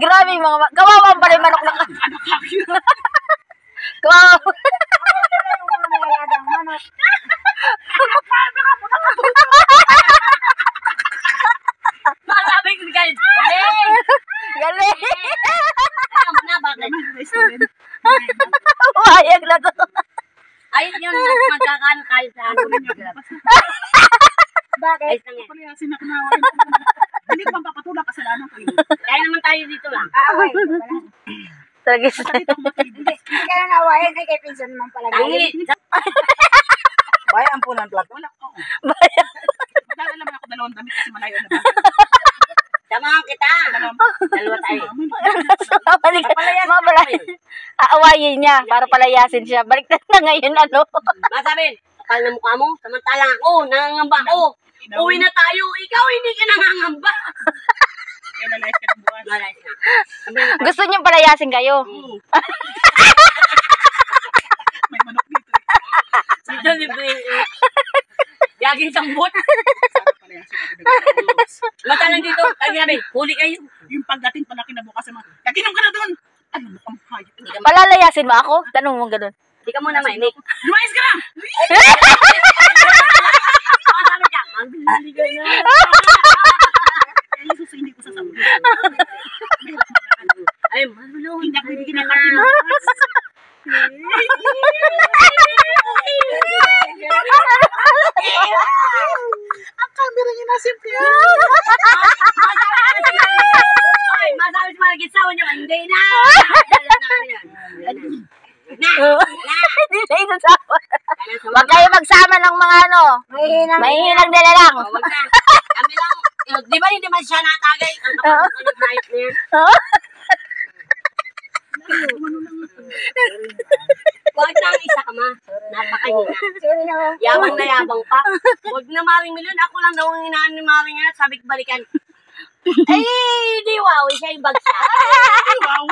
Grabe mga kawawa pala yung manok na kawawa. Masabi ko guys. Galing. Na bakit? Wayag na to. Ayun yun, magkakaano tayo sa ano. Bakit? Ayos lang yan. Hindi ko papatulak kasalanan ko. Kaya naman tayo dito lang. Away. Tragis. Hindi ka na nawayan ay kay pinsan naman pala. Tangi. Bayan po ng vlog. Wala ko. Bayan. Madala naman ako dalawang damit kasi malayo na ba? Samahan kita. Dalawa tayo. Balik. Mga balay. Aawayin niya para palayasin siya. Baliktad na ngayon ano. Masabi, kapal na mukha mo. Samantalang ako, nangangamba ako. Uwi na tayo. Ikaw hindi ka nangangamba. Kaya nalayas ka ng buwan. Malayas na. Gusto niyong palayasin kayo. May manok dito. Dito libre. Yaging sambot. Sana palayasin natin. Matalang dito. Kaya sabi, huli kayo. Yung pagdating pala kinabukasan mo. Yakinom ka na doon. Ano mo kang hayop? Palalayasin mo ako? Tanong mo ganun. Hindi ka muna mainik. Lumayas ka na! Masabi ka, magbili ka na. Kaya Jesus, hindi ko sasabihin. Ay, magulo. Hindi ako bibigyan ng katin. Ang camera niya na simple. Ay, masabi si Margit sa niyo, hindi na. Hindi na isasawa. Huwag kayo magsama ng mga ano. Mahihinang nila lang. Wag na. Kami lang. Di ba hindi man siya natagay? Ang kapag ng hype niya. Huwag na ang isa ka ma. Napakahina. Yabang na yabang pa. Huwag na Maring Milyon. Ako lang daw ang hinaan ni Maring Milyon. Sabi ko balikan. Ay, di wow. Siya yung bagsak. Wow.